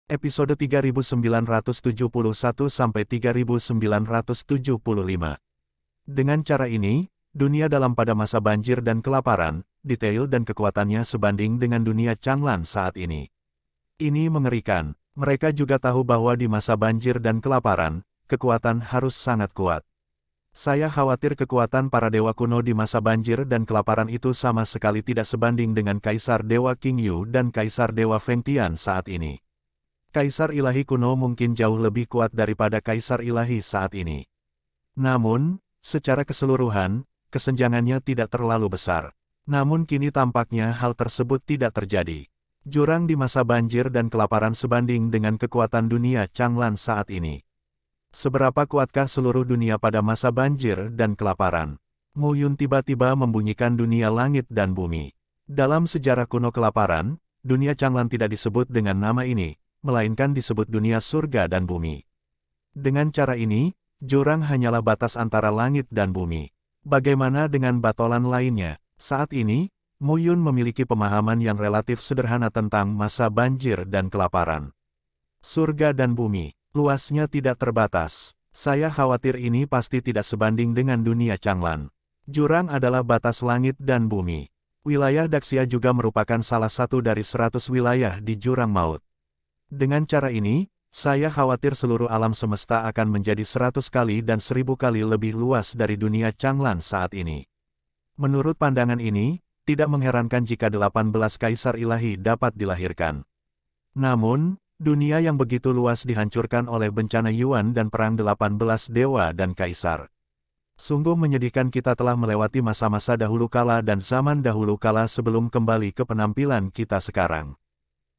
Episode 3971-3975. Dengan cara ini, dunia dalam pada masa banjir dan kelaparan, detail dan kekuatannya sebanding dengan dunia Changlan saat ini. Ini mengerikan. Mereka juga tahu bahwa di masa banjir dan kelaparan, kekuatan harus sangat kuat. Saya khawatir kekuatan para dewa kuno di masa banjir dan kelaparan itu sama sekali tidak sebanding dengan Kaisar Dewa King Yu dan Kaisar Dewa Feng Tian saat ini. Kaisar ilahi kuno mungkin jauh lebih kuat daripada kaisar ilahi saat ini. Namun, secara keseluruhan, kesenjangannya tidak terlalu besar. Namun kini tampaknya hal tersebut tidak terjadi. Jurang di masa banjir dan kelaparan sebanding dengan kekuatan dunia Changlan saat ini. Seberapa kuatkah seluruh dunia pada masa banjir dan kelaparan? Mu Yun tiba-tiba membunyikan dunia langit dan bumi. Dalam sejarah kuno kelaparan, dunia Changlan tidak disebut dengan nama ini, melainkan disebut dunia surga dan bumi. Dengan cara ini, jurang hanyalah batas antara langit dan bumi. Bagaimana dengan batolan lainnya? Saat ini, Mu Yun memiliki pemahaman yang relatif sederhana tentang masa banjir dan kelaparan. Surga dan bumi, luasnya tidak terbatas. Saya khawatir ini pasti tidak sebanding dengan dunia Changlan. Jurang adalah batas langit dan bumi. Wilayah Daxia juga merupakan salah satu dari 100 wilayah di jurang maut. Dengan cara ini, saya khawatir seluruh alam semesta akan menjadi 100 kali dan 1000 kali lebih luas dari dunia Changlan saat ini. Menurut pandangan ini, tidak mengherankan jika 18 kaisar ilahi dapat dilahirkan. Namun, dunia yang begitu luas dihancurkan oleh bencana Yuan dan perang 18 dewa dan kaisar. Sungguh menyedihkan kita telah melewati masa-masa dahulu kala dan zaman dahulu kala sebelum kembali ke penampilan kita sekarang.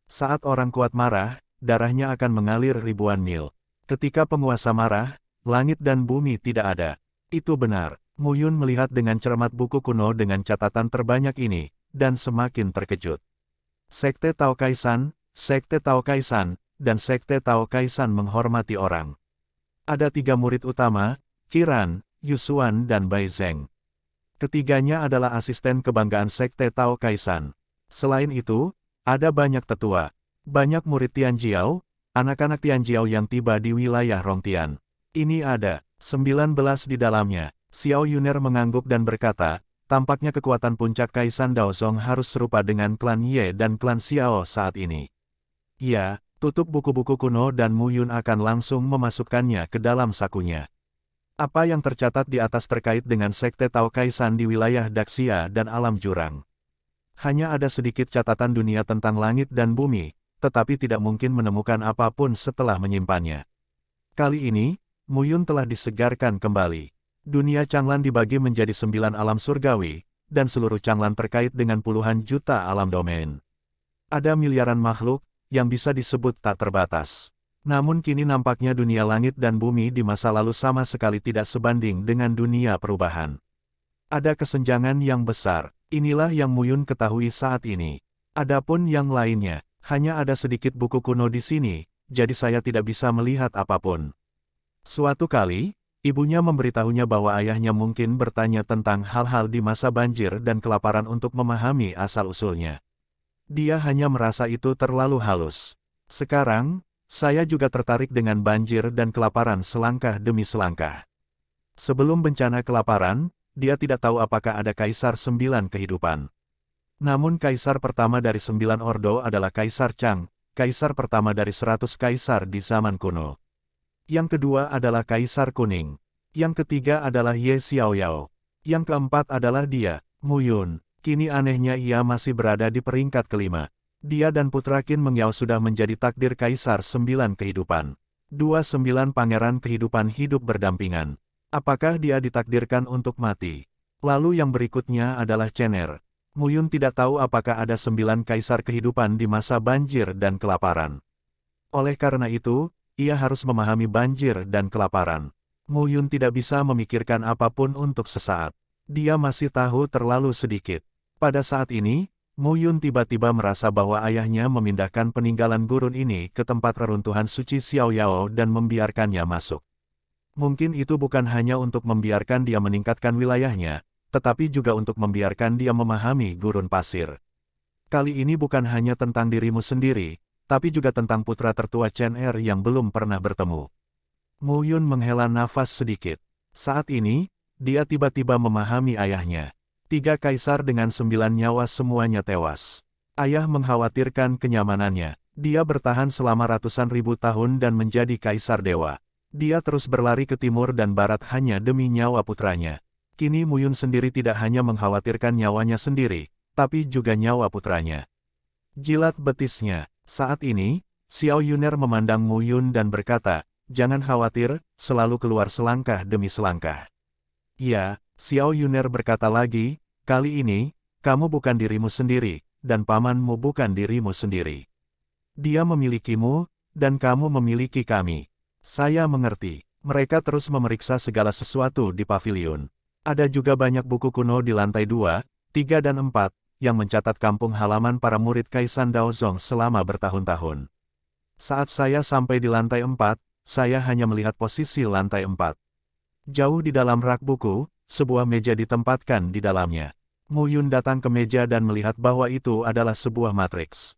Saat orang kuat marah, darahnya akan mengalir ribuan mil. Ketika penguasa marah, langit dan bumi tidak ada. Itu benar. Mu Yun melihat dengan cermat buku kuno dengan catatan terbanyak ini, dan semakin terkejut. Sekte Tao Kaisan, Sekte Tao Kaisan, dan Sekte Tao Kaisan menghormati orang. Ada 3 murid utama, Qiran, Yusuan dan Bai Zheng. Ketiganya adalah asisten kebanggaan Sekte Tao Kaisan. Selain itu, ada banyak tetua, banyak murid Tianjiao, anak-anak Tianjiao yang tiba di wilayah Rongtian. Ini ada 19 di dalamnya. Xiao Yuner mengangguk dan berkata, tampaknya kekuatan puncak Kaisan Daozong harus serupa dengan klan Ye dan klan Xiao saat ini. Ya, tutup buku-buku kuno dan Mu Yun akan langsung memasukkannya ke dalam sakunya. Apa yang tercatat di atas terkait dengan Sekte Tao Kaisan di wilayah Daxia dan alam jurang? Hanya ada sedikit catatan dunia tentang langit dan bumi, tetapi tidak mungkin menemukan apapun setelah menyimpannya. Kali ini, Mu Yun telah disegarkan kembali. Dunia Changlan dibagi menjadi 9 alam surgawi, dan seluruh Changlan terkait dengan puluhan juta alam domain. Ada miliaran makhluk, yang bisa disebut tak terbatas. Namun kini nampaknya dunia langit dan bumi di masa lalu sama sekali tidak sebanding dengan dunia perubahan. Ada kesenjangan yang besar. Inilah yang Mu Yun ketahui saat ini. Adapun yang lainnya, hanya ada sedikit buku kuno di sini, jadi saya tidak bisa melihat apapun. Suatu kali, ibunya memberitahunya bahwa ayahnya mungkin bertanya tentang hal-hal di masa banjir dan kelaparan untuk memahami asal-usulnya. Dia hanya merasa itu terlalu halus. Sekarang, saya juga tertarik dengan banjir dan kelaparan selangkah demi selangkah. Sebelum bencana kelaparan, dia tidak tahu apakah ada Kaisar 9 kehidupan. Namun Kaisar pertama dari 9 Ordo adalah Kaisar Chang, Kaisar pertama dari 100 Kaisar di zaman kuno. Yang kedua adalah Kaisar Kuning. Yang ketiga adalah Ye Xiaoyao. Yang keempat adalah dia, Mu Yun. Kini anehnya ia masih berada di peringkat kelima. Dia dan putra Qin Mengyao sudah menjadi takdir Kaisar 9 kehidupan. 29 pangeran kehidupan hidup berdampingan. Apakah dia ditakdirkan untuk mati? Lalu yang berikutnya adalah Chener. Mu Yun tidak tahu apakah ada 9 kaisar kehidupan di masa banjir dan kelaparan. Oleh karena itu, ia harus memahami banjir dan kelaparan. Mu Yun tidak bisa memikirkan apapun untuk sesaat. Dia masih tahu terlalu sedikit. Pada saat ini, Mu Yun tiba-tiba merasa bahwa ayahnya memindahkan peninggalan gurun ini ke tempat reruntuhan suci Xiaoyao dan membiarkannya masuk. Mungkin itu bukan hanya untuk membiarkan dia meningkatkan wilayahnya, tetapi juga untuk membiarkan dia memahami gurun pasir. Kali ini bukan hanya tentang dirimu sendiri, tapi juga tentang putra tertua Chen Er yang belum pernah bertemu. Mu Yun menghela nafas sedikit. Saat ini, dia tiba-tiba memahami ayahnya. 3 kaisar dengan 9 nyawa semuanya tewas. Ayah mengkhawatirkan kenyamanannya. Dia bertahan selama ratusan ribu tahun dan menjadi kaisar dewa. Dia terus berlari ke timur dan barat hanya demi nyawa putranya. Kini Mu Yun sendiri tidak hanya mengkhawatirkan nyawanya sendiri, tapi juga nyawa putranya. Jilat betisnya. Saat ini, Xiao Yuner memandang Mu Yun dan berkata, "Jangan khawatir, selalu keluar selangkah demi selangkah." "Ya," Xiao Yuner berkata lagi, "kali ini, kamu bukan dirimu sendiri, dan pamanmu bukan dirimu sendiri. Dia memilikimu, dan kamu memiliki kami." "Saya mengerti." Mereka terus memeriksa segala sesuatu di pavilion. Ada juga banyak buku kuno di lantai 2, 3 dan 4, yang mencatat kampung halaman para murid Kaisan Daozong selama bertahun-tahun. Saat saya sampai di lantai 4, saya hanya melihat posisi lantai 4. Jauh di dalam rak buku, sebuah meja ditempatkan di dalamnya. Mu Yun datang ke meja dan melihat bahwa itu adalah sebuah matriks.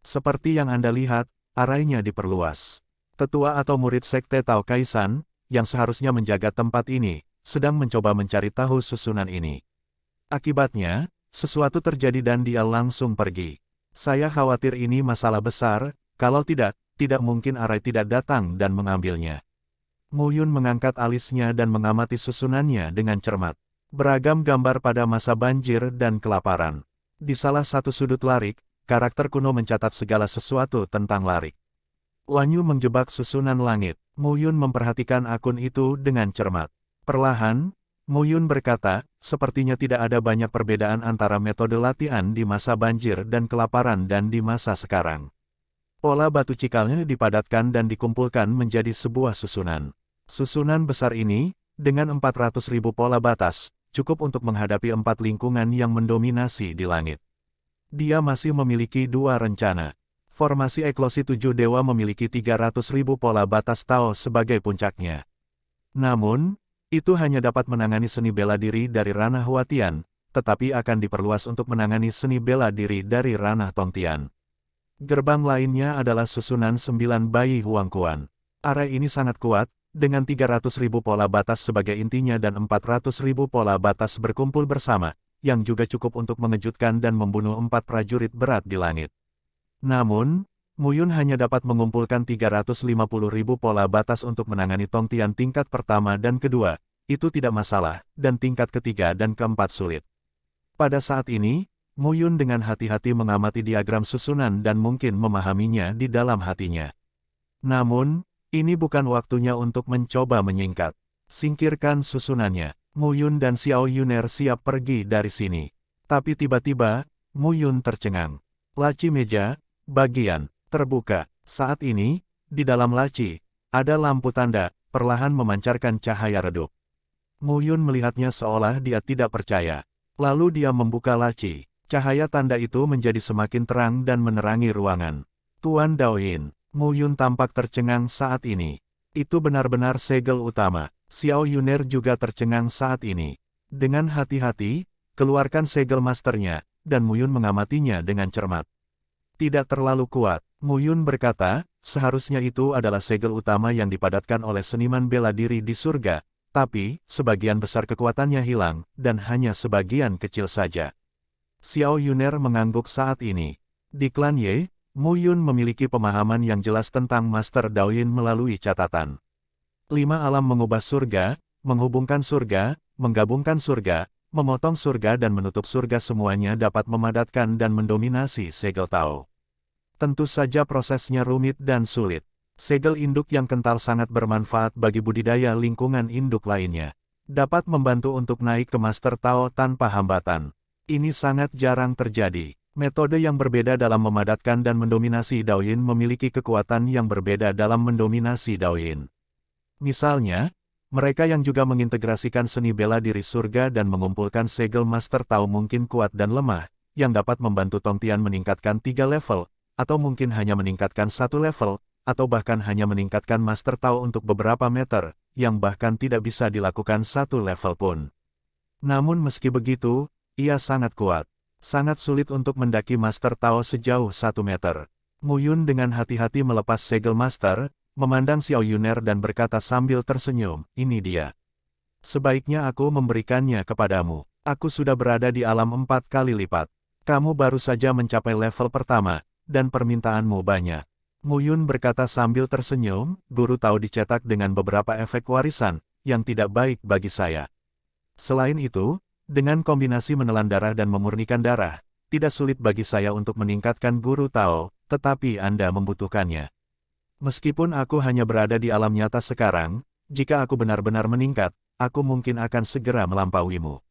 Seperti yang Anda lihat, arainya diperluas. Tetua atau murid sekte Tao Kaisan, yang seharusnya menjaga tempat ini, sedang mencoba mencari tahu susunan ini. Akibatnya, sesuatu terjadi dan dia langsung pergi. Saya khawatir ini masalah besar, kalau tidak mungkin Arai tidak datang dan mengambilnya. Mu Yun mengangkat alisnya dan mengamati susunannya dengan cermat. Beragam gambar pada masa banjir dan kelaparan. Di salah satu sudut larik, karakter kuno mencatat segala sesuatu tentang larik. Wanyu menjebak susunan langit. Mu Yun memperhatikan akun itu dengan cermat. Perlahan, Mu Yun berkata, sepertinya tidak ada banyak perbedaan antara metode latihan di masa banjir dan kelaparan dan di masa sekarang. Pola batu cikalnya dipadatkan dan dikumpulkan menjadi sebuah susunan. Susunan besar ini, dengan 400.000 pola batas, cukup untuk menghadapi 4 lingkungan yang mendominasi di langit. Dia masih memiliki 2 rencana. Formasi eklosi 7 dewa memiliki 300.000 pola batas Tao sebagai puncaknya. Namun, itu hanya dapat menangani seni bela diri dari ranah Huatian, tetapi akan diperluas untuk menangani seni bela diri dari ranah Tongtian. Gerbang lainnya adalah susunan 9 bayi Huangquan. Arai ini sangat kuat, dengan 300.000 pola batas sebagai intinya dan 400.000 pola batas berkumpul bersama, yang juga cukup untuk mengejutkan dan membunuh 4 prajurit berat di langit. Namun, Mu Yun hanya dapat mengumpulkan 350.000 pola batas untuk menangani Tongtian tingkat pertama dan kedua, itu tidak masalah, dan tingkat ketiga dan keempat sulit. Pada saat ini, Mu Yun dengan hati-hati mengamati diagram susunan dan mungkin memahaminya di dalam hatinya. Namun, ini bukan waktunya untuk mencoba menyingkat. Singkirkan susunannya. Mu Yun dan Xiao Yuner siap pergi dari sini. Tapi tiba-tiba, Mu Yun tercengang. Laci meja, bagian terbuka. Saat ini, di dalam laci, ada lampu tanda, perlahan memancarkan cahaya redup. Mu Yun melihatnya seolah dia tidak percaya. Lalu dia membuka laci. Cahaya tanda itu menjadi semakin terang dan menerangi ruangan. Tuan Daoyin, Mu Yun tampak tercengang saat ini. Itu benar-benar segel utama. Xiao Yuner juga tercengang saat ini. Dengan hati-hati, keluarkan segel masternya, dan Mu Yun mengamatinya dengan cermat. Tidak terlalu kuat. Mu Yun berkata, seharusnya itu adalah segel utama yang dipadatkan oleh seniman bela diri di surga, tapi, sebagian besar kekuatannya hilang, dan hanya sebagian kecil saja. Xiao Yuner mengangguk saat ini. Di klan Ye, Mu Yun memiliki pemahaman yang jelas tentang Master Daoyin melalui catatan. 5 alam mengubah surga, menghubungkan surga, menggabungkan surga, memotong surga dan menutup surga semuanya dapat memadatkan dan mendominasi segel Tao. Tentu saja prosesnya rumit dan sulit. Segel induk yang kental sangat bermanfaat bagi budidaya lingkungan induk lainnya. Dapat membantu untuk naik ke Master Tao tanpa hambatan. Ini sangat jarang terjadi. Metode yang berbeda dalam memadatkan dan mendominasi Daoyin memiliki kekuatan yang berbeda dalam mendominasi Daoyin. Misalnya, mereka yang juga mengintegrasikan seni bela diri surga dan mengumpulkan segel Master Tao mungkin kuat dan lemah, yang dapat membantu Tongtian meningkatkan 3 level, atau mungkin hanya meningkatkan 1 level, atau bahkan hanya meningkatkan Master Tao untuk beberapa meter, yang bahkan tidak bisa dilakukan 1 level pun. Namun meski begitu, ia sangat kuat. Sangat sulit untuk mendaki Master Tao sejauh 1 meter. Mu Yun dengan hati-hati melepas segel master, memandang Xiao Yuner dan berkata sambil tersenyum, ini dia. Sebaiknya aku memberikannya kepadamu. Aku sudah berada di alam 4 kali lipat. Kamu baru saja mencapai level pertama, dan permintaanmu banyak. Mu Yun berkata sambil tersenyum, guru Tao dicetak dengan beberapa efek warisan, yang tidak baik bagi saya. Selain itu, dengan kombinasi menelan darah dan memurnikan darah, tidak sulit bagi saya untuk meningkatkan guru Tao, tetapi Anda membutuhkannya. Meskipun aku hanya berada di alam nyata sekarang, jika aku benar-benar meningkat, aku mungkin akan segera melampauimu.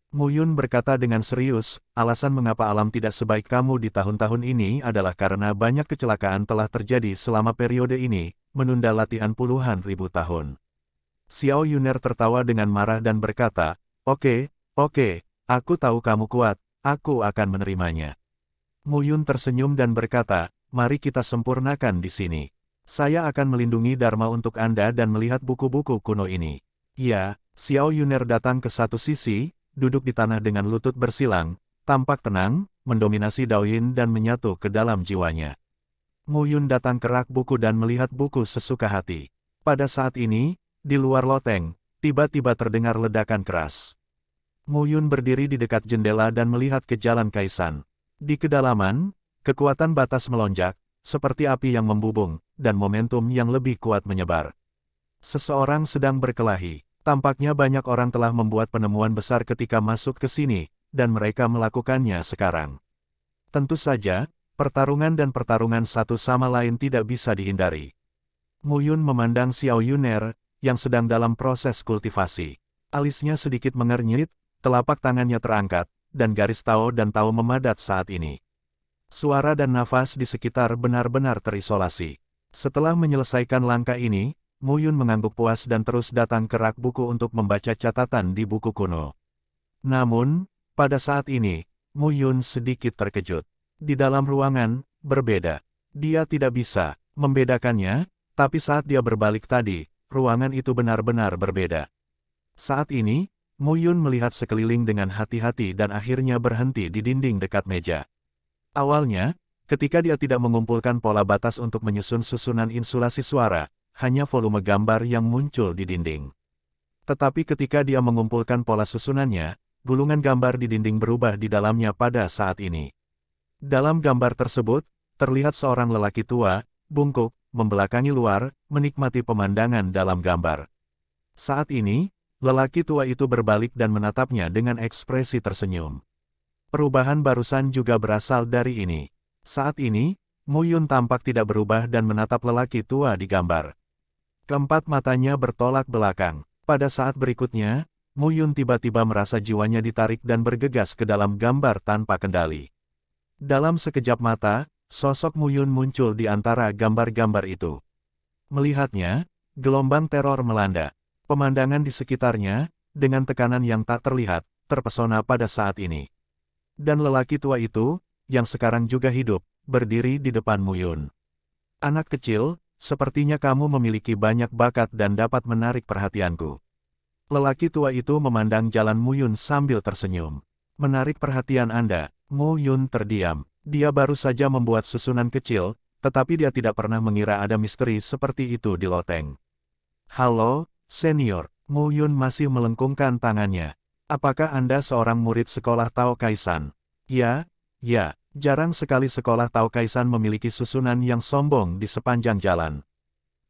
Mu Yun berkata dengan serius, alasan mengapa alam tidak sebaik kamu di tahun-tahun ini adalah karena banyak kecelakaan telah terjadi selama periode ini, menunda latihan puluhan ribu tahun. Xiao Yuner tertawa dengan marah dan berkata, oke, aku tahu kamu kuat, aku akan menerimanya. Mu Yun tersenyum dan berkata, mari kita sempurnakan di sini. Saya akan melindungi Dharma untuk Anda dan melihat buku-buku kuno ini. Ya, Xiao Yuner datang ke satu sisi, duduk di tanah dengan lutut bersilang, tampak tenang, mendominasi Daoyin dan menyatu ke dalam jiwanya. Mu Yun datang ke rak buku dan melihat buku sesuka hati. Pada saat ini, di luar loteng, tiba-tiba terdengar ledakan keras. Mu Yun berdiri di dekat jendela dan melihat ke jalan Kaisan. Di kedalaman, kekuatan batas melonjak, seperti api yang membubung, dan momentum yang lebih kuat menyebar. Seseorang sedang berkelahi. Tampaknya banyak orang telah membuat penemuan besar ketika masuk ke sini, dan mereka melakukannya sekarang. Tentu saja, pertarungan dan pertarungan satu sama lain tidak bisa dihindari. Mu Yun memandang Xiao Yuner, yang sedang dalam proses kultivasi. Alisnya sedikit mengernyit, telapak tangannya terangkat, dan garis Tao dan Tao memadat saat ini. Suara dan nafas di sekitar benar-benar terisolasi. Setelah menyelesaikan langkah ini, Mu Yun mengangguk puas dan terus datang ke rak buku untuk membaca catatan di buku kuno. Namun, pada saat ini, Mu Yun sedikit terkejut. Di dalam ruangan, berbeda. Dia tidak bisa membedakannya, tapi saat dia berbalik tadi, ruangan itu benar-benar berbeda. Saat ini, Mu Yun melihat sekeliling dengan hati-hati dan akhirnya berhenti di dinding dekat meja. Awalnya, ketika dia tidak mengumpulkan pola batas untuk menyusun susunan insulasi suara, hanya volume gambar yang muncul di dinding. Tetapi ketika dia mengumpulkan pola susunannya, gulungan gambar di dinding berubah di dalamnya pada saat ini. Dalam gambar tersebut, terlihat seorang lelaki tua, bungkuk, membelakangi luar, menikmati pemandangan dalam gambar. Saat ini, lelaki tua itu berbalik dan menatapnya dengan ekspresi tersenyum. Perubahan barusan juga berasal dari ini. Saat ini, Mu Yun tampak tidak berubah dan menatap lelaki tua di gambar. Keempat matanya bertolak belakang. Pada saat berikutnya, Mu Yun tiba-tiba merasa jiwanya ditarik dan bergegas ke dalam gambar tanpa kendali. Dalam sekejap mata, sosok Mu Yun muncul di antara gambar-gambar itu. Melihatnya, gelombang teror melanda. Pemandangan di sekitarnya, dengan tekanan yang tak terlihat, terpesona pada saat ini. Dan lelaki tua itu, yang sekarang juga hidup, berdiri di depan Mu Yun. Anak kecil, sepertinya kamu memiliki banyak bakat dan dapat menarik perhatianku. Lelaki tua itu memandang jalan Mu Yun sambil tersenyum. Menarik perhatian Anda. Mu Yun terdiam. Dia baru saja membuat susunan kecil, tetapi dia tidak pernah mengira ada misteri seperti itu di loteng. Halo, senior. Mu Yun masih melengkungkan tangannya. Apakah Anda seorang murid sekolah Tao Kaisan? Ya, jarang sekali sekolah Tao Kaisan memiliki susunan yang sombong di sepanjang jalan.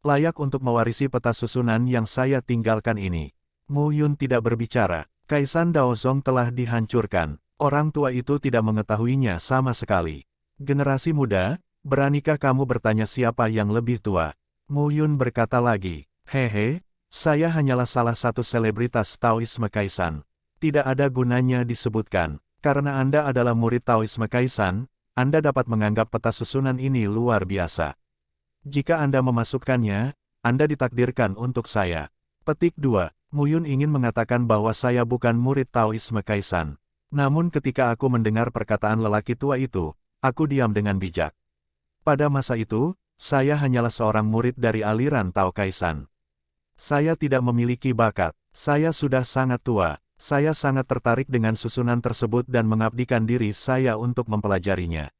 Layak untuk mewarisi peta susunan yang saya tinggalkan ini. Mu Yun tidak berbicara. Kaisan Daozong telah dihancurkan. Orang tua itu tidak mengetahuinya sama sekali. Generasi muda, beranikah kamu bertanya siapa yang lebih tua? Mu Yun berkata lagi, hehe, saya hanyalah salah satu selebritas Taoisme Kaisan. Tidak ada gunanya disebutkan. Karena Anda adalah murid Taoisme Kaisan, Anda dapat menganggap peta susunan ini luar biasa. Jika Anda memasukkannya, Anda ditakdirkan untuk saya. Petik 2. Mu Yun ingin mengatakan bahwa saya bukan murid Taoisme Kaisan. Namun ketika aku mendengar perkataan lelaki tua itu, aku diam dengan bijak. Pada masa itu, saya hanyalah seorang murid dari aliran Tao Kaisan. Saya tidak memiliki bakat. Saya sudah sangat tua. Saya sangat tertarik dengan susunan tersebut dan mengabdikan diri saya untuk mempelajarinya.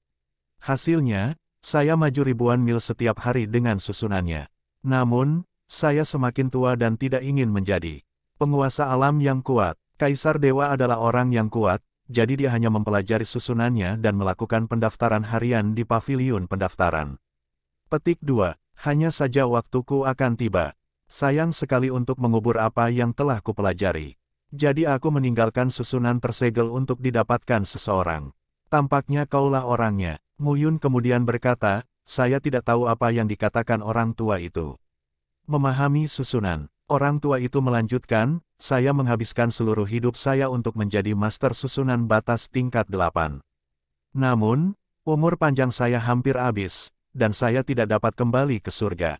Hasilnya, Saya maju ribuan mil setiap hari dengan susunannya. Namun, saya semakin tua dan tidak ingin menjadi penguasa alam yang kuat. Kaisar Dewa adalah orang yang kuat, jadi dia hanya mempelajari susunannya dan melakukan pendaftaran harian di paviliun pendaftaran. Petik 2. Hanya saja waktuku akan tiba. Sayang sekali untuk mengubur apa yang telah kupelajari. Jadi aku meninggalkan susunan tersegel untuk didapatkan seseorang. Tampaknya kaulah orangnya. Mu Yun kemudian berkata, saya tidak tahu apa yang dikatakan orang tua itu. Memahami susunan. Orang tua itu melanjutkan, saya menghabiskan seluruh hidup saya untuk menjadi master susunan batas tingkat 8. Namun, umur panjang saya hampir habis, dan saya tidak dapat kembali ke surga.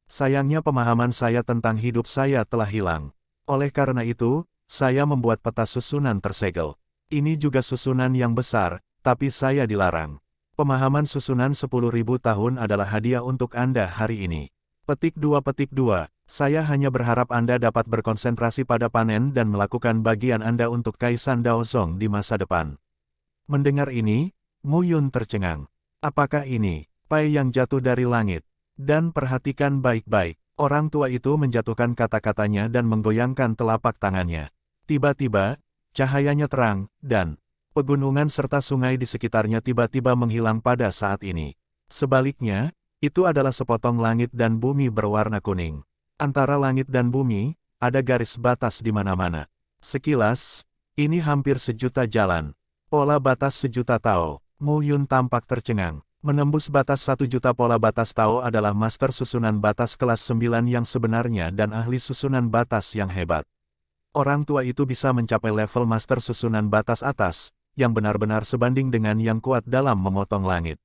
Sayangnya pemahaman saya tentang hidup saya telah hilang. Oleh karena itu, saya membuat peta susunan tersegel. Ini juga susunan yang besar, tapi saya dilarang. Pemahaman susunan 10.000 tahun adalah hadiah untuk Anda hari ini. Petik 2. Saya hanya berharap Anda dapat berkonsentrasi pada panen dan melakukan bagian Anda untuk Kaisan Daozong di masa depan. Mendengar ini, Mu Yun tercengang. Apakah ini pai yang jatuh dari langit? Dan perhatikan baik-baik, orang tua itu menjatuhkan kata-katanya dan menggoyangkan telapak tangannya. Tiba-tiba, cahayanya terang, dan pegunungan serta sungai di sekitarnya tiba-tiba menghilang pada saat ini. Sebaliknya, itu adalah sepotong langit dan bumi berwarna kuning. Antara langit dan bumi, ada garis batas di mana-mana. Sekilas, ini hampir sejuta jalan. Pola batas sejuta Tao. Mu Yun tampak tercengang. Menembus batas 1 juta pola batas Tao adalah master susunan batas kelas 9 yang sebenarnya dan ahli susunan batas yang hebat. Orang tua itu bisa mencapai level master susunan batas atas, yang benar-benar sebanding dengan yang kuat dalam memotong langit.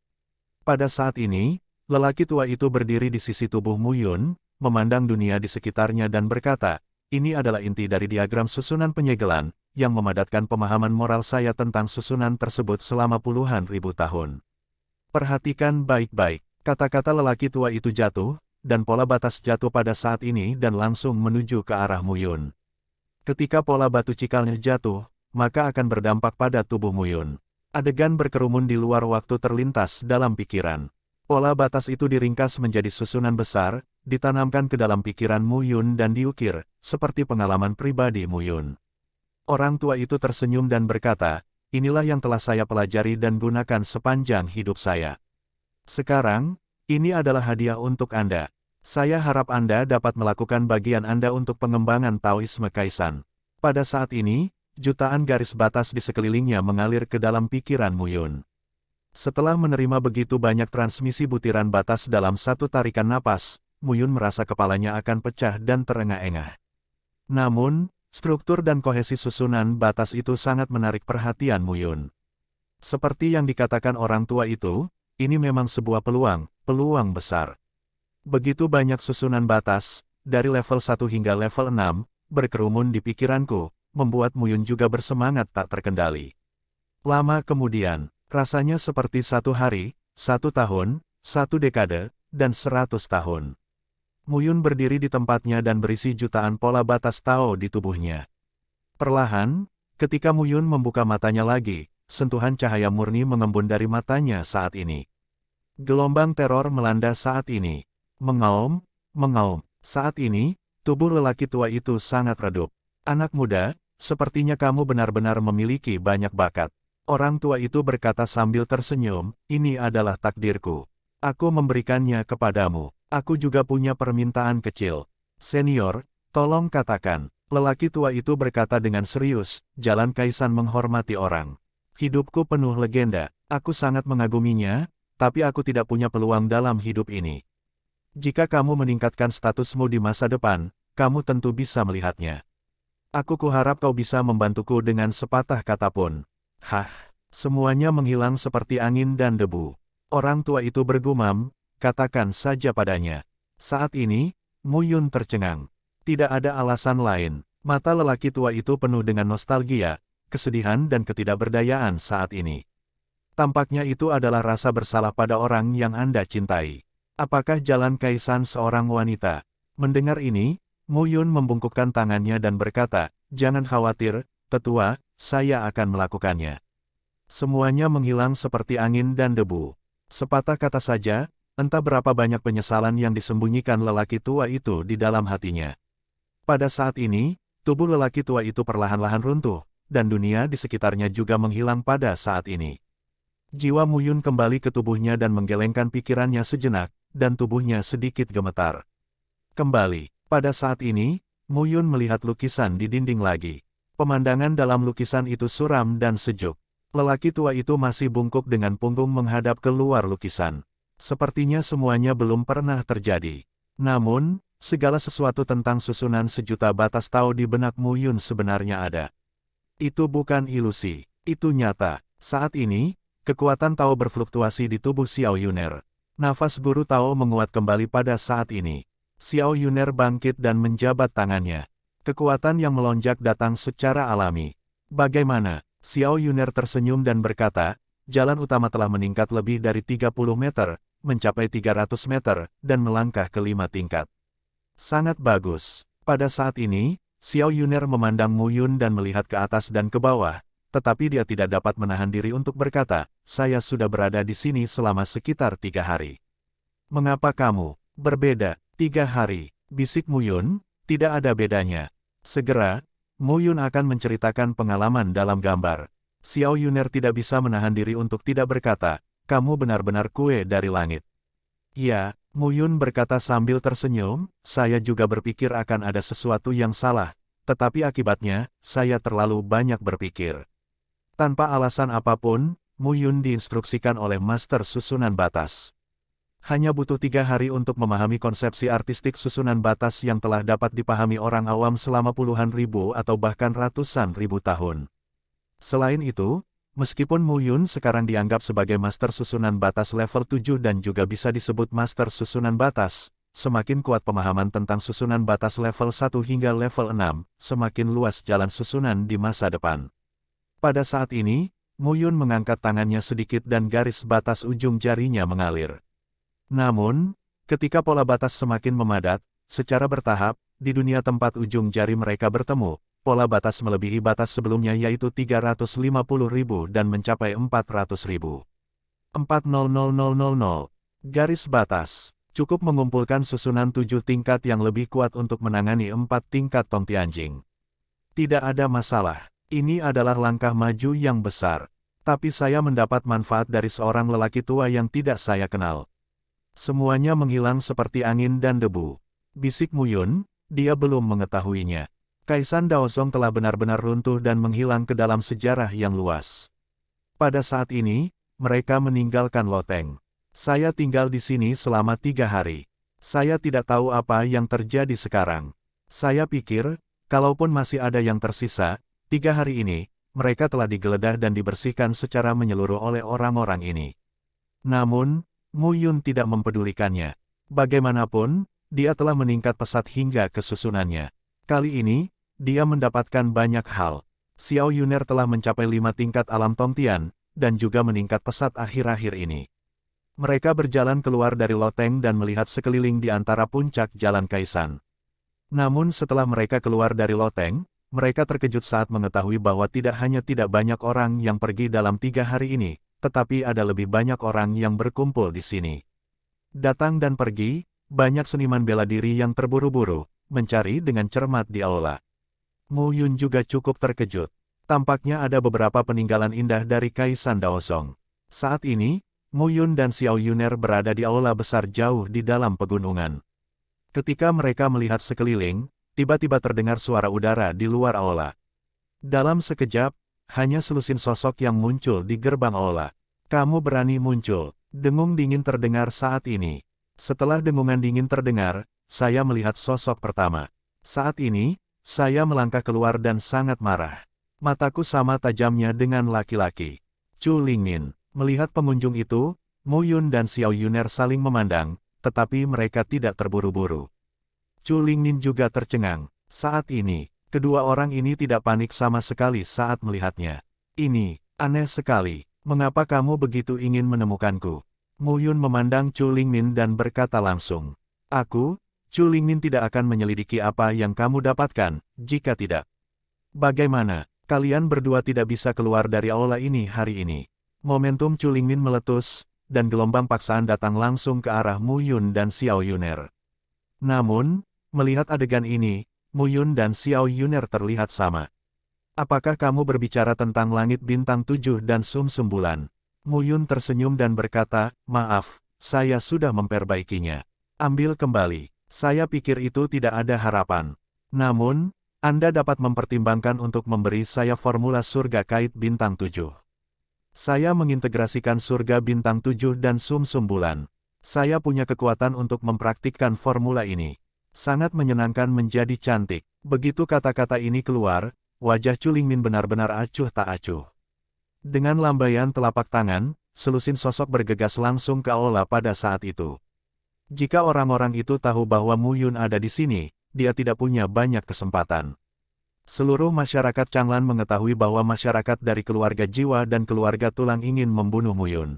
Pada saat ini, lelaki tua itu berdiri di sisi tubuh Mu Yun, memandang dunia di sekitarnya dan berkata, ini adalah inti dari diagram susunan penyegelan, yang memadatkan pemahaman moral saya tentang susunan tersebut selama puluhan ribu tahun. Perhatikan baik-baik, kata-kata lelaki tua itu jatuh, dan pola batas jatuh pada saat ini dan langsung menuju ke arah Mu Yun. Ketika pola batu cikalnya jatuh, maka akan berdampak pada tubuh Mu Yun. Adegan berkerumun di luar waktu terlintas dalam pikiran. Pola batas itu diringkas menjadi susunan besar, ditanamkan ke dalam pikiran Mu Yun dan diukir, seperti pengalaman pribadi Mu Yun. Orang tua itu tersenyum dan berkata, inilah yang telah saya pelajari dan gunakan sepanjang hidup saya. Sekarang, ini adalah hadiah untuk Anda. Saya harap Anda dapat melakukan bagian Anda untuk pengembangan Taoisme Kaisan. Pada saat ini, jutaan garis batas di sekelilingnya mengalir ke dalam pikiran Mu Yun. Setelah menerima begitu banyak transmisi butiran batas dalam satu tarikan napas, Mu Yun merasa kepalanya akan pecah dan terengah-engah. Namun, struktur dan kohesi susunan batas itu sangat menarik perhatian Mu Yun. Seperti yang dikatakan orang tua itu, ini memang sebuah peluang besar. Begitu banyak susunan batas, dari level 1 hingga level 6, berkerumun di pikiranku, membuat Mu Yun juga bersemangat tak terkendali. Lama kemudian, rasanya seperti 1 hari, 1 tahun, 1 dekade, dan 100 tahun. Mu Yun berdiri di tempatnya dan berisi jutaan pola batas Tao di tubuhnya. Perlahan, ketika Mu Yun membuka matanya lagi, sentuhan cahaya murni mengembun dari matanya saat ini. Gelombang teror melanda saat ini. Mengaum. Saat ini, tubuh lelaki tua itu sangat redup. Anak muda, sepertinya kamu benar-benar memiliki banyak bakat. Orang tua itu berkata sambil tersenyum, ini adalah takdirku. Aku memberikannya kepadamu. Aku juga punya permintaan kecil. Senior, tolong katakan. Lelaki tua itu berkata dengan serius, jalan Kaisan menghormati orang. Hidupku penuh legenda. Aku sangat mengaguminya, tapi aku tidak punya peluang dalam hidup ini. Jika kamu meningkatkan statusmu di masa depan, kamu tentu bisa melihatnya. Aku kuharap kau bisa membantuku dengan sepatah kata pun. Hah, semuanya menghilang seperti angin dan debu. Orang tua itu bergumam, katakan saja padanya. Saat ini, Mu Yun tercengang. Tidak ada alasan lain. Mata lelaki tua itu penuh dengan nostalgia, kesedihan dan ketidakberdayaan saat ini. Tampaknya itu adalah rasa bersalah pada orang yang Anda cintai. Apakah jalan Kaisan seorang wanita? Mendengar ini, Mu Yun membungkukkan tangannya dan berkata, jangan khawatir, tetua, saya akan melakukannya. Semuanya menghilang seperti angin dan debu. Sepatah kata saja, entah berapa banyak penyesalan yang disembunyikan lelaki tua itu di dalam hatinya. Pada saat ini, tubuh lelaki tua itu perlahan-lahan runtuh, dan dunia di sekitarnya juga menghilang pada saat ini. Jiwa Mu Yun kembali ke tubuhnya dan menggelengkan pikirannya sejenak, dan tubuhnya sedikit gemetar. Kembali, pada saat ini, Mu Yun melihat lukisan di dinding lagi. Pemandangan dalam lukisan itu suram dan sejuk. Lelaki tua itu masih bungkuk dengan punggung menghadap ke luar lukisan. Sepertinya semuanya belum pernah terjadi. Namun, segala sesuatu tentang susunan sejuta batas Tao di benak Mu Yun sebenarnya ada. Itu bukan ilusi, itu nyata. Saat ini, kekuatan Tao berfluktuasi di tubuh Xiao Yuner. Nafas guru Tao menguat kembali pada saat ini. Xiao Yuner bangkit dan menjabat tangannya. Kekuatan yang melonjak datang secara alami. Bagaimana? Xiao Yuner tersenyum dan berkata, jalan utama telah meningkat lebih dari 30 meter, mencapai 300 meter, dan melangkah ke 5 tingkat. Sangat bagus. Pada saat ini, Xiao Yuner memandang Mu Yun dan melihat ke atas dan ke bawah, tetapi dia tidak dapat menahan diri untuk berkata, saya sudah berada di sini selama sekitar 3 hari. Mengapa kamu berbeda? 3 hari, bisik Mu Yun, tidak ada bedanya. Segera, Mu Yun akan menceritakan pengalaman dalam gambar. Xiao Yuner tidak bisa menahan diri untuk tidak berkata, kamu benar-benar kue dari langit. Ya, Mu Yun berkata sambil tersenyum, saya juga berpikir akan ada sesuatu yang salah, tetapi akibatnya, saya terlalu banyak berpikir. Tanpa alasan apapun, Mu Yun diinstruksikan oleh Master Susunan Batas. Hanya butuh 3 hari untuk memahami konsepsi artistik susunan batas yang telah dapat dipahami orang awam selama puluhan ribu atau bahkan ratusan ribu tahun. Selain itu, meskipun Mu Yun sekarang dianggap sebagai Master Susunan Batas level 7 dan juga bisa disebut Master Susunan Batas, semakin kuat pemahaman tentang susunan batas level 1 hingga level 6, semakin luas jalan susunan di masa depan. Pada saat ini, Mu Yun mengangkat tangannya sedikit dan garis batas ujung jarinya mengalir. Namun, ketika pola batas semakin memadat, secara bertahap, di dunia tempat ujung jari mereka bertemu, pola batas melebihi batas sebelumnya yaitu 350.000 dan mencapai 400.000. 400.000. Garis batas. Cukup mengumpulkan susunan 7 tingkat yang lebih kuat untuk menangani 4 tingkat Tong Tianjing. Tidak ada masalah. Ini adalah langkah maju yang besar. Tapi saya mendapat manfaat dari seorang lelaki tua yang tidak saya kenal. Semuanya menghilang seperti angin dan debu. Bisik Mu Yun, dia belum mengetahuinya. Kaisan Daozong telah benar-benar runtuh dan menghilang ke dalam sejarah yang luas. Pada saat ini, mereka meninggalkan loteng. Saya tinggal di sini selama 3 hari. Saya tidak tahu apa yang terjadi sekarang. Saya pikir, kalaupun masih ada yang tersisa, 3 hari ini, mereka telah digeledah dan dibersihkan secara menyeluruh oleh orang-orang ini. Namun, Mu Yun tidak mempedulikannya. Bagaimanapun, dia telah meningkat pesat hingga ke susunannya. Kali ini, dia mendapatkan banyak hal. Xiao Yuner telah mencapai 5 tingkat alam Tongtian, dan juga meningkat pesat akhir-akhir ini. Mereka berjalan keluar dari loteng dan melihat sekeliling di antara puncak Jalan Kaisan. Namun setelah mereka keluar dari loteng, mereka terkejut saat mengetahui bahwa tidak hanya tidak banyak orang yang pergi dalam 3 hari ini, tetapi ada lebih banyak orang yang berkumpul di sini. Datang dan pergi, banyak seniman bela diri yang terburu-buru, mencari dengan cermat di aula. Mu Yun juga cukup terkejut. Tampaknya ada beberapa peninggalan indah dari Kaisan Daozong. Saat ini, Mu Yun dan Xiao Yuner berada di aula besar jauh di dalam pegunungan. Ketika mereka melihat sekeliling, tiba-tiba terdengar suara udara di luar aula. Dalam sekejap, hanya selusin sosok yang muncul di gerbang aula. Kamu berani muncul. Dengung dingin terdengar saat ini. Setelah dengungan dingin terdengar, saya melihat sosok pertama. Saat ini, saya melangkah keluar dan sangat marah. Mataku sama tajamnya dengan laki-laki. Chu Lingmin. Melihat pengunjung itu, Mu Yun dan Xiao Yuner saling memandang, tetapi mereka tidak terburu-buru. Chu Lingmin juga tercengang. Saat ini, kedua orang ini tidak panik sama sekali saat melihatnya. Ini, aneh sekali. Mengapa kamu begitu ingin menemukanku? Mu Yun memandang Chu Lingmin dan berkata langsung. Chu Lingmin tidak akan menyelidiki apa yang kamu dapatkan, jika tidak. Bagaimana, kalian berdua tidak bisa keluar dari aula ini hari ini? Momentum Chu Lingmin meletus, dan gelombang paksaan datang langsung ke arah Mu Yun dan Xiao Yuner. Namun, melihat adegan ini, Mu Yun dan Xiao Yuner terlihat sama. Apakah kamu berbicara tentang langit bintang 7 dan sumsum bulan? Mu Yun tersenyum dan berkata, maaf, saya sudah memperbaikinya. Ambil kembali. Saya pikir itu tidak ada harapan. Namun, Anda dapat mempertimbangkan untuk memberi saya formula surga kait bintang 7. Saya mengintegrasikan surga bintang 7 dan sumsum bulan. Saya punya kekuatan untuk mempraktikkan formula ini. Sangat menyenangkan menjadi cantik. Begitu kata-kata ini keluar, wajah Chu Lingmin benar-benar acuh tak acuh. Dengan lambaian telapak tangan, selusin sosok bergegas langsung ke aula pada saat itu. Jika orang-orang itu tahu bahwa Mu Yun ada di sini, dia tidak punya banyak kesempatan. Seluruh masyarakat Changlan mengetahui bahwa masyarakat dari keluarga jiwa dan keluarga tulang ingin membunuh Mu Yun.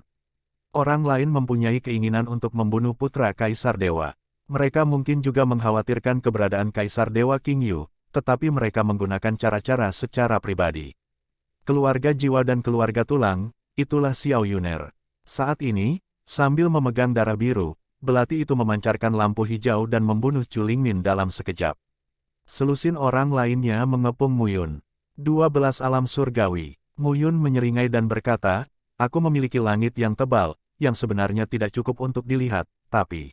Orang lain mempunyai keinginan untuk membunuh putra Kaisar Dewa. Mereka mungkin juga mengkhawatirkan keberadaan Kaisar Dewa King Yu, tetapi mereka menggunakan cara-cara secara pribadi. Keluarga jiwa dan keluarga tulang, itulah Xiao Yuner. Saat ini, sambil memegang darah biru, belati itu memancarkan lampu hijau dan membunuh Chu Lingmin dalam sekejap. Selusin orang lainnya mengepung Mu Yun. 12 alam surgawi. Mu Yun menyeringai dan berkata, aku memiliki langit yang tebal, yang sebenarnya tidak cukup untuk dilihat, tapi...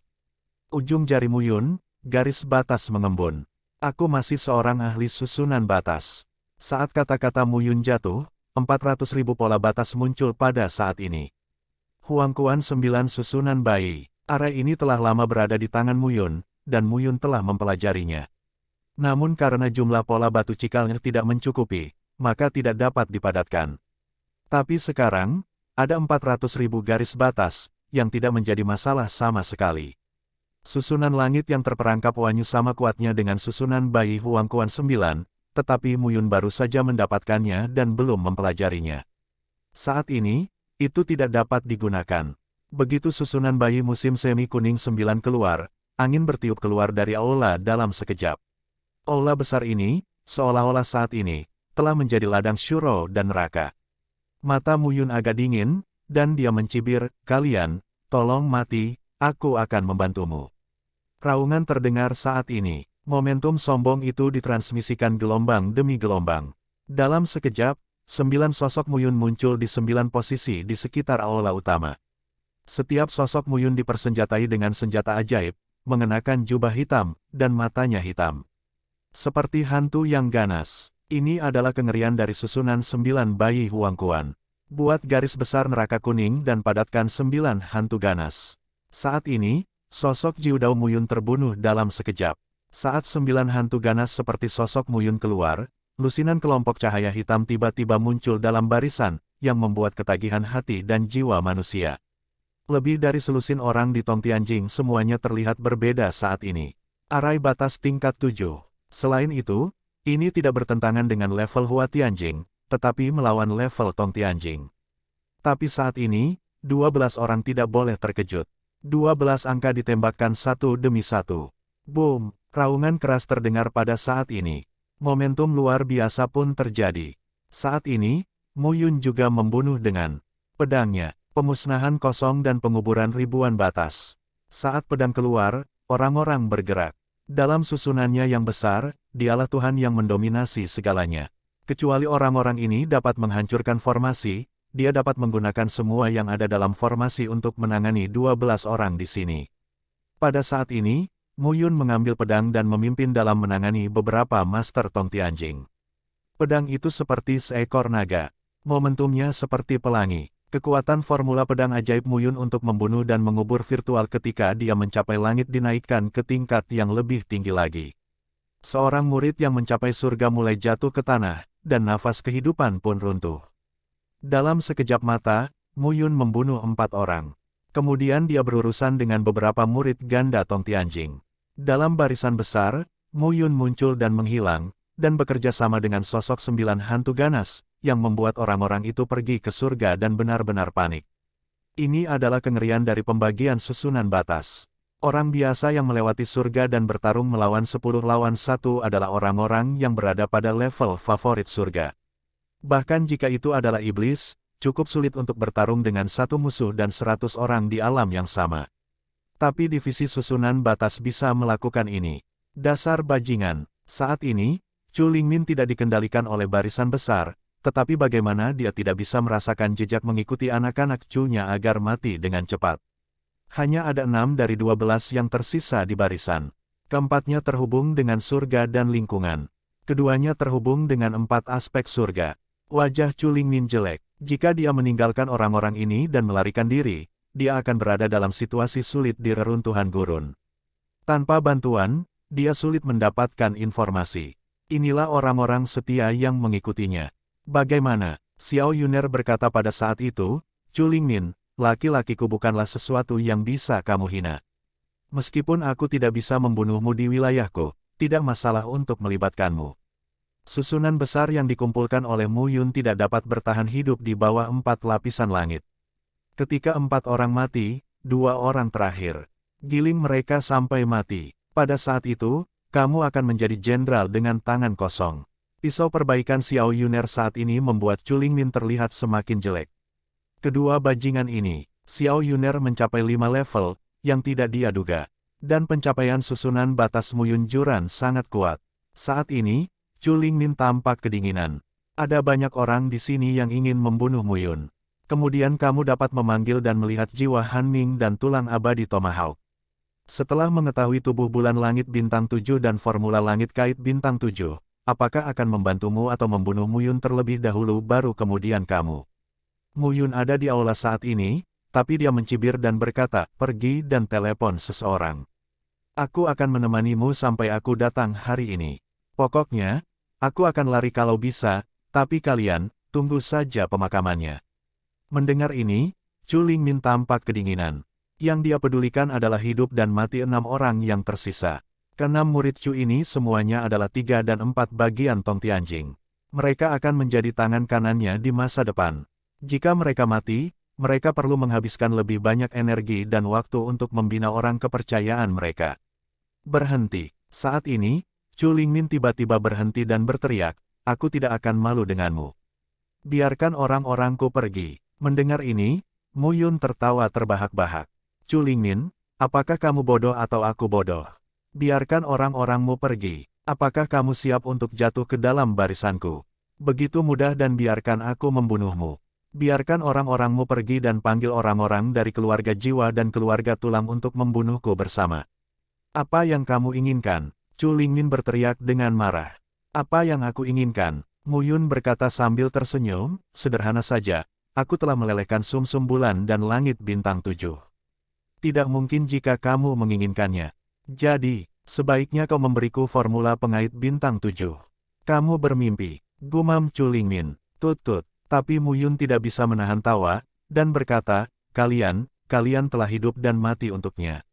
Ujung jari Mu Yun, garis batas mengembun. Aku masih seorang ahli susunan batas. Saat kata-kata Mu Yun jatuh, 400.000 pola batas muncul pada saat ini. Huangkuan 9 susunan bayi. Arai ini telah lama berada di tangan Mu Yun, dan Mu Yun telah mempelajarinya. Namun karena jumlah pola batu cikalnya tidak mencukupi, maka tidak dapat dipadatkan. Tapi sekarang, ada 400.000 garis batas, yang tidak menjadi masalah sama sekali. Susunan langit yang terperangkap Wanyu sama kuatnya dengan susunan bayi Huangkuan 9, tetapi Mu Yun baru saja mendapatkannya dan belum mempelajarinya. Saat ini, itu tidak dapat digunakan. Begitu susunan bayi musim semi kuning 9 keluar, angin bertiup keluar dari aula dalam sekejap. Aula besar ini, seolah-olah saat ini, telah menjadi ladang syuro dan neraka. Mata Mu Yun agak dingin, dan dia mencibir, kalian, tolong mati, aku akan membantumu. Raungan terdengar saat ini. Momentum sombong itu ditransmisikan gelombang demi gelombang. Dalam sekejap, 9 sosok Mu Yun muncul di 9 posisi di sekitar aula utama. Setiap sosok Mu Yun dipersenjatai dengan senjata ajaib, mengenakan jubah hitam, dan matanya hitam. Seperti hantu yang ganas. Ini adalah kengerian dari susunan 9 bayi Huangkuan. Buat garis besar neraka kuning dan padatkan 9 hantu ganas. Saat ini, sosok Jiudao Mu Yun terbunuh dalam sekejap. Saat 9 hantu ganas seperti sosok Mu Yun keluar, lusinan kelompok cahaya hitam tiba-tiba muncul dalam barisan, yang membuat ketagihan hati dan jiwa manusia. Lebih dari selusin orang di Tongtianjing semuanya terlihat berbeda saat ini. Arai batas tingkat 7. Selain itu, ini tidak bertentangan dengan level Hua Tianjing, tetapi melawan level Tongtianjing. Tapi saat ini, 12 orang tidak boleh terkejut. 12 angka ditembakkan satu demi satu. Boom! Raungan keras terdengar pada saat ini. Momentum luar biasa pun terjadi. Saat ini, Mu Yun juga membunuh dengan pedangnya, pemusnahan kosong dan penguburan ribuan batas. Saat pedang keluar, orang-orang bergerak. Dalam susunannya yang besar, dialah Tuhan yang mendominasi segalanya. Kecuali orang-orang ini dapat menghancurkan formasi, dia dapat menggunakan semua yang ada dalam formasi untuk menangani 12 orang di sini. Pada saat ini, Mu Yun mengambil pedang dan memimpin dalam menangani beberapa Master Tongtianjing. Pedang itu seperti seekor naga. Momentumnya seperti pelangi. Kekuatan formula pedang ajaib Mu Yun untuk membunuh dan mengubur virtual ketika dia mencapai langit dinaikkan ke tingkat yang lebih tinggi lagi. Seorang murid yang mencapai surga mulai jatuh ke tanah, dan nafas kehidupan pun runtuh. Dalam sekejap mata, Mu Yun membunuh 4 orang. Kemudian dia berurusan dengan beberapa murid ganda Tongtianjing. Dalam barisan besar, Mu Yun muncul dan menghilang, dan bekerja sama dengan sosok 9 hantu ganas, yang membuat orang-orang itu pergi ke surga dan benar-benar panik. Ini adalah kengerian dari pembagian susunan batas. Orang biasa yang melewati surga dan bertarung melawan 10 lawan 1 adalah orang-orang yang berada pada level favorit surga. Bahkan jika itu adalah iblis, cukup sulit untuk bertarung dengan satu musuh dan 100 orang di alam yang sama. Tapi divisi susunan batas bisa melakukan ini. Dasar bajingan. Saat ini, Chu Lingmin tidak dikendalikan oleh barisan besar, tetapi bagaimana dia tidak bisa merasakan jejak mengikuti anak-anak Chu-nya agar mati dengan cepat. Hanya ada 6 dari 12 yang tersisa di barisan. Keempatnya terhubung dengan surga dan lingkungan. Keduanya terhubung dengan 4 aspek surga. Wajah Chu Lingmin jelek. Jika dia meninggalkan orang-orang ini dan melarikan diri, dia akan berada dalam situasi sulit di reruntuhan gurun. Tanpa bantuan, dia sulit mendapatkan informasi. Inilah orang-orang setia yang mengikutinya. Bagaimana? Xiao Yuner berkata pada saat itu, Chu Lingmin, laki-lakiku bukanlah sesuatu yang bisa kamu hina. Meskipun aku tidak bisa membunuhmu di wilayahku, tidak masalah untuk melibatkanmu. Susunan besar yang dikumpulkan oleh Mu Yun tidak dapat bertahan hidup di bawah 4 lapisan langit. Ketika 4 orang mati, 2 orang terakhir. Giling mereka sampai mati. Pada saat itu, kamu akan menjadi jenderal dengan tangan kosong. Pisau perbaikan Xiao Yuner saat ini membuat Chu Lingmin terlihat semakin jelek. Kedua bajingan ini, Xiao Yuner mencapai 5 level, yang tidak dia duga. Dan pencapaian susunan batas Mu Yun Juran sangat kuat. Saat ini, Chu Lingmin tampak kedinginan. Ada banyak orang di sini yang ingin membunuh Mu Yun. Kemudian kamu dapat memanggil dan melihat jiwa Han Ming dan tulang abadi Tomahawk. Setelah mengetahui tubuh bulan langit bintang 7 dan formula langit kait bintang 7, apakah akan membantumu atau membunuh Mu Yun terlebih dahulu baru kemudian kamu? Mu Yun ada di aula saat ini, tapi dia mencibir dan berkata, pergi dan telepon seseorang. Aku akan menemanimu sampai aku datang hari ini. Pokoknya, aku akan lari kalau bisa, tapi kalian, tunggu saja pemakamannya. Mendengar ini, Chu Lingmin tampak kedinginan. Yang dia pedulikan adalah hidup dan mati 6 orang yang tersisa. Keenam murid Chu ini semuanya adalah 3 dan 4 bagian Tong Tianjing. Mereka akan menjadi tangan kanannya di masa depan. Jika mereka mati, mereka perlu menghabiskan lebih banyak energi dan waktu untuk membina orang kepercayaan mereka. Berhenti. Saat ini, Chu Lingmin tiba-tiba berhenti dan berteriak, aku tidak akan malu denganmu. Biarkan orang-orangku pergi. Mendengar ini, Mu Yun tertawa terbahak-bahak. Chu Lingmin, apakah kamu bodoh atau aku bodoh? Biarkan orang-orangmu pergi. Apakah kamu siap untuk jatuh ke dalam barisanku? Begitu mudah dan biarkan aku membunuhmu. Biarkan orang-orangmu pergi dan panggil orang-orang dari keluarga jiwa dan keluarga tulang untuk membunuhku bersama. Apa yang kamu inginkan? Chu Lingmin berteriak dengan marah. Apa yang aku inginkan? Mu Yun berkata sambil tersenyum, sederhana saja. Aku telah melelehkan sumsum bulan dan langit bintang 7. Tidak mungkin jika kamu menginginkannya. Jadi, sebaiknya kau memberiku formula pengait bintang 7. Kamu bermimpi, gumam Chu Lingmin. Tut-tut, tapi Mu Yun tidak bisa menahan tawa, dan berkata, kalian telah hidup dan mati untuknya.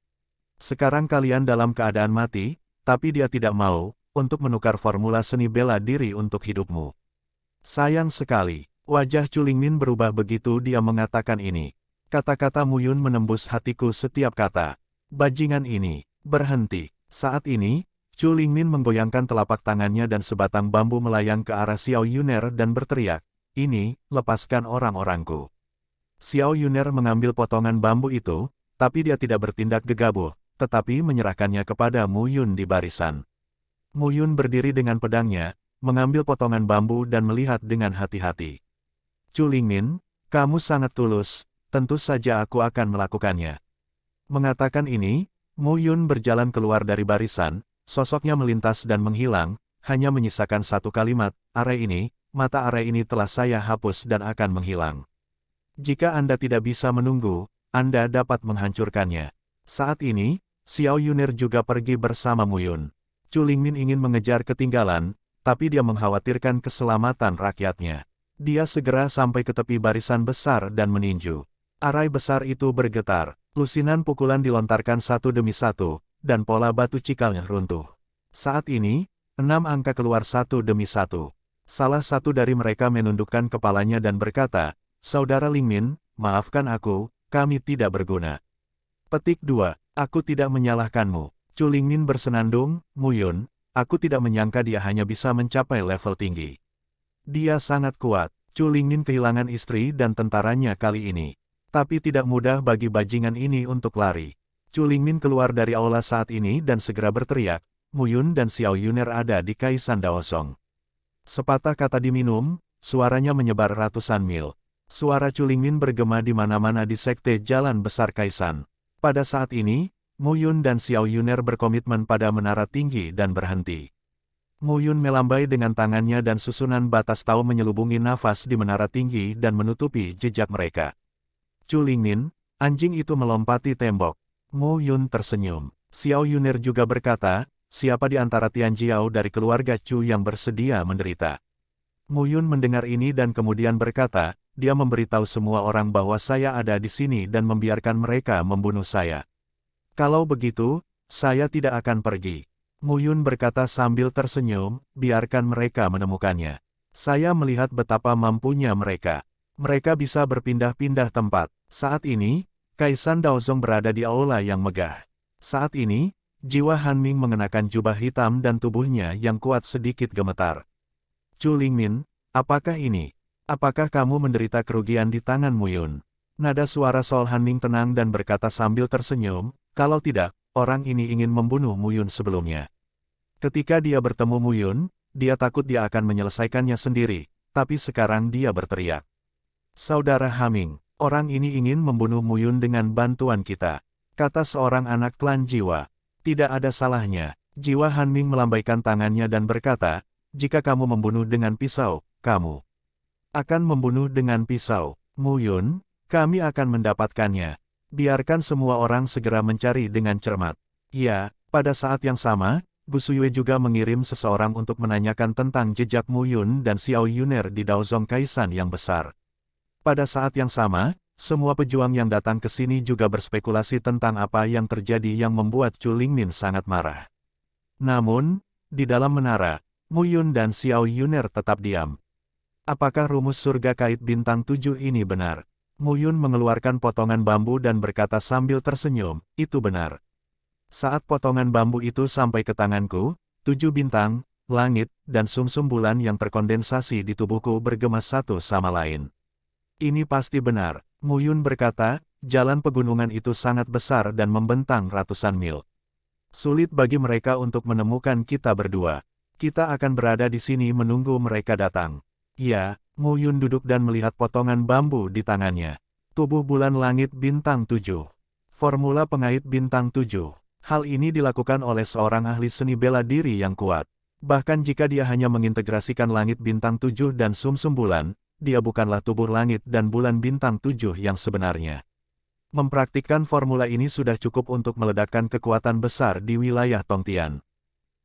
Sekarang kalian dalam keadaan mati, tapi dia tidak mau, untuk menukar formula seni bela diri untuk hidupmu. Sayang sekali. Wajah Chu Lingmin berubah begitu dia mengatakan ini. Kata-kata Mu Yun menembus hatiku setiap kata. Bajingan ini, berhenti. Saat ini, Chu Lingmin menggoyangkan telapak tangannya dan sebatang bambu melayang ke arah Xiao Yuner dan berteriak, ini, lepaskan orang-orangku. Xiao Yuner mengambil potongan bambu itu, tapi dia tidak bertindak gegabah, tetapi menyerahkannya kepada Mu Yun di barisan. Mu Yun berdiri dengan pedangnya, mengambil potongan bambu dan melihat dengan hati-hati. Chu Lingmin, kamu sangat tulus, tentu saja aku akan melakukannya. Mengatakan ini, Mu Yun berjalan keluar dari barisan, sosoknya melintas dan menghilang, hanya menyisakan satu kalimat, area ini, mata area ini telah saya hapus dan akan menghilang. Jika Anda tidak bisa menunggu, Anda dapat menghancurkannya. Saat ini, Xiao Yuner juga pergi bersama Mu Yun. Chu Lingmin ingin mengejar ketinggalan, tapi dia mengkhawatirkan keselamatan rakyatnya. Dia segera sampai ke tepi barisan besar dan meninju. Arai besar itu bergetar, lusinan pukulan dilontarkan satu demi satu, dan pola batu cikalnya runtuh. Saat ini, 6 angka keluar satu demi satu. Salah satu dari mereka menundukkan kepalanya dan berkata, Saudara Lingmin, maafkan aku, kami tidak berguna. Petik 2, aku tidak menyalahkanmu. Chu Lingmin bersenandung, Mu Yun, aku tidak menyangka dia hanya bisa mencapai level tinggi. Dia sangat kuat. Chu Lingmin kehilangan istri dan tentaranya kali ini. Tapi tidak mudah bagi bajingan ini untuk lari. Chu Lingmin keluar dari aula saat ini dan segera berteriak, Mu Yun dan Xiao Yuner ada di Kaisan Daosong. Sepatah kata diminum, suaranya menyebar ratusan mil. Suara Chu Lingmin bergema di mana-mana di sekte jalan besar Kaisan. Pada saat ini, Mu Yun dan Xiao Yuner berkomitmen pada menara tinggi dan berhenti. Mu Yun melambai dengan tangannya dan susunan batas tau menyelubungi nafas di menara tinggi dan menutupi jejak mereka. Chu Lingmin, anjing itu melompati tembok. Mu Yun tersenyum. Xiao Yuner juga berkata, siapa di antara Tian Jiao dari keluarga Chu yang bersedia menderita? Mu Yun mendengar ini dan kemudian berkata, dia memberitahu semua orang bahwa saya ada di sini dan membiarkan mereka membunuh saya. Kalau begitu, saya tidak akan pergi. Mu Yun berkata sambil tersenyum, biarkan mereka menemukannya. Saya melihat betapa mampunya mereka. Mereka bisa berpindah-pindah tempat. Saat ini, Kaisan Daozong berada di aula yang megah. Saat ini, jiwa Han Ming mengenakan jubah hitam dan tubuhnya yang kuat sedikit gemetar. Chu Lingmin, apakah ini? Apakah kamu menderita kerugian di tangan Mu Yun? Nada suara Sol Han Ming tenang dan berkata sambil tersenyum, kalau tidak, orang ini ingin membunuh Mu Yun sebelumnya. Ketika dia bertemu Mu Yun, dia takut dia akan menyelesaikannya sendiri, tapi sekarang dia berteriak. Saudara Haming, orang ini ingin membunuh Mu Yun dengan bantuan kita, kata seorang anak klan jiwa. Tidak ada salahnya. Jiwa Han Ming melambaikan tangannya dan berkata, jika kamu membunuh dengan pisau, kamu akan membunuh dengan pisau. Mu Yun, kami akan mendapatkannya. Biarkan semua orang segera mencari dengan cermat. Ya, pada saat yang sama, Bu Suyue juga mengirim seseorang untuk menanyakan tentang jejak Mu Yun dan Xiao Yuner di Daozong Kaisan yang besar. Pada saat yang sama, semua pejuang yang datang ke sini juga berspekulasi tentang apa yang terjadi yang membuat Chu Lingmin sangat marah. Namun, di dalam menara, Mu Yun dan Xiao Yuner tetap diam. Apakah rumus surga kait bintang 7 ini benar? Mu Yun mengeluarkan potongan bambu dan berkata sambil tersenyum, itu benar. Saat potongan bambu itu sampai ke tanganku, 7 bintang, langit, dan sumsum bulan yang terkondensasi di tubuhku bergema satu sama lain. Ini pasti benar, Mu Yun berkata, jalan pegunungan itu sangat besar dan membentang ratusan mil. Sulit bagi mereka untuk menemukan kita berdua. Kita akan berada di sini menunggu mereka datang. Ya, Mu Yun duduk dan melihat potongan bambu di tangannya. Tubuh bulan langit bintang 7. Formula pengait bintang 7. Hal ini dilakukan oleh seorang ahli seni bela diri yang kuat. Bahkan jika dia hanya mengintegrasikan langit bintang 7 dan sumsum bulan, dia bukanlah tubuh langit dan bulan bintang 7 yang sebenarnya. Mempraktikkan formula ini sudah cukup untuk meledakkan kekuatan besar di wilayah Tongtian.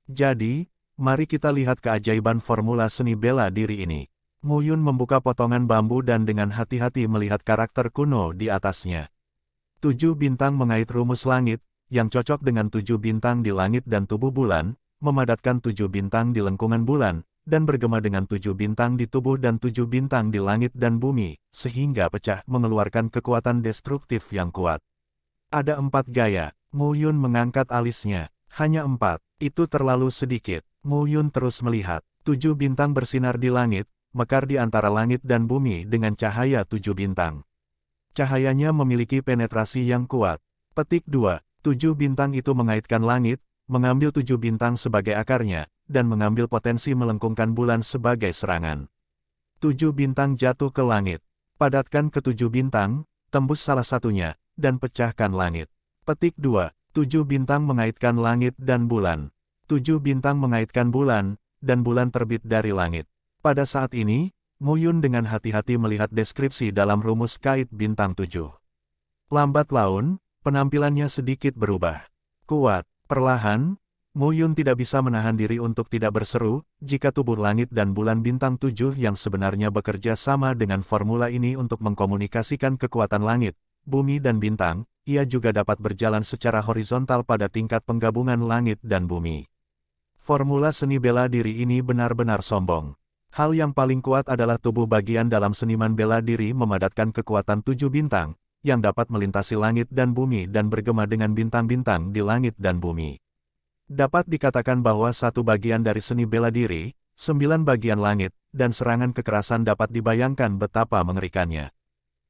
Jadi, mari kita lihat keajaiban formula seni bela diri ini. Mu Yun membuka potongan bambu dan dengan hati-hati melihat karakter kuno di atasnya. 7 bintang mengait rumus langit, yang cocok dengan 7 bintang di langit dan tubuh bulan, memadatkan 7 bintang di lengkungan bulan, dan bergema dengan 7 bintang di tubuh dan 7 bintang di langit dan bumi, sehingga pecah mengeluarkan kekuatan destruktif yang kuat. Ada 4 gaya. Mu Yun mengangkat alisnya. Hanya 4, itu terlalu sedikit. Mu Yun terus melihat. 7 bintang bersinar di langit, mekar di antara langit dan bumi dengan cahaya 7 bintang. Cahayanya memiliki penetrasi yang kuat. Petik 2. 7 bintang itu mengaitkan langit, mengambil 7 bintang sebagai akarnya, dan mengambil potensi melengkungkan bulan sebagai serangan. 7 bintang jatuh ke langit. Padatkan ke 7 bintang, tembus salah satunya, dan pecahkan langit. Petik 2. 7 bintang mengaitkan langit dan bulan. 7 bintang mengaitkan bulan, dan bulan terbit dari langit. Pada saat ini, Mu Yun dengan hati-hati melihat deskripsi dalam rumus kait bintang 7. Lambat laun, penampilannya sedikit berubah. Kuat, perlahan, Mu Yun tidak bisa menahan diri untuk tidak berseru, jika tubuh langit dan bulan bintang 7 yang sebenarnya bekerja sama dengan formula ini untuk mengkomunikasikan kekuatan langit, bumi dan bintang, ia juga dapat berjalan secara horizontal pada tingkat penggabungan langit dan bumi. Formula seni bela diri ini benar-benar sombong. Hal yang paling kuat adalah tubuh bagian dalam seniman bela diri memadatkan kekuatan 7 bintang, yang dapat melintasi langit dan bumi dan bergema dengan bintang-bintang di langit dan bumi. Dapat dikatakan bahwa satu bagian dari seni bela diri, 9 bagian langit, dan serangan kekerasan dapat dibayangkan betapa mengerikannya.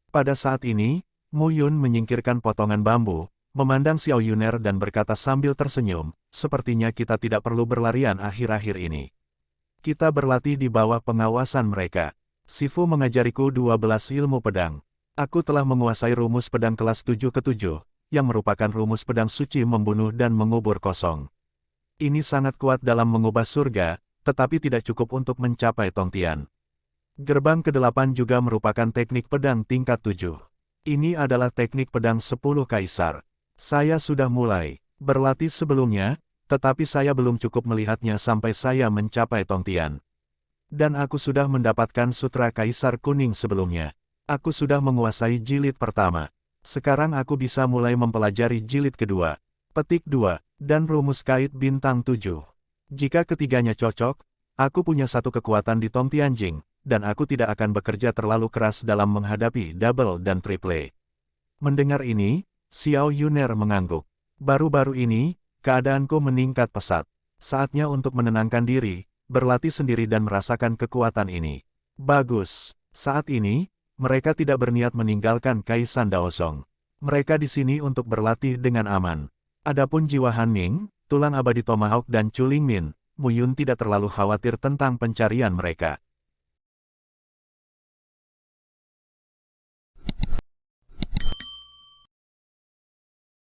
Pada saat ini, Mu Yun menyingkirkan potongan bambu, memandang Xiao Yuner dan berkata sambil tersenyum, sepertinya kita tidak perlu berlarian akhir-akhir ini. Kita berlatih di bawah pengawasan mereka. Sifu mengajariku 12 ilmu pedang. Aku telah menguasai rumus pedang kelas 7 ke-7, yang merupakan rumus pedang suci membunuh dan mengubur kosong. Ini sangat kuat dalam mengubah surga, tetapi tidak cukup untuk mencapai Tongtian. Gerbang ke-8 juga merupakan teknik pedang tingkat 7. Ini adalah teknik pedang 10 kaisar. Saya sudah mulai berlatih sebelumnya, tetapi saya belum cukup melihatnya sampai saya mencapai Tongtian. Dan aku sudah mendapatkan sutra kaisar kuning sebelumnya. Aku sudah menguasai jilid pertama. Sekarang aku bisa mulai mempelajari jilid kedua. Petik 2, dan rumus kait bintang 7. Jika ketiganya cocok, aku punya satu kekuatan di Tongtianjing, dan aku tidak akan bekerja terlalu keras dalam menghadapi double dan triple. Mendengar ini, Xiao Yuner mengangguk. Baru-baru ini, keadaanku meningkat pesat. Saatnya untuk menenangkan diri, berlatih sendiri dan merasakan kekuatan ini. Bagus. Saat ini, mereka tidak berniat meninggalkan Kaisan Daosong. Mereka di sini untuk berlatih dengan aman. Adapun jiwa Han Ning, tulang abadi Tomahawk dan Chu Lingmin, Mu Yun tidak terlalu khawatir tentang pencarian mereka.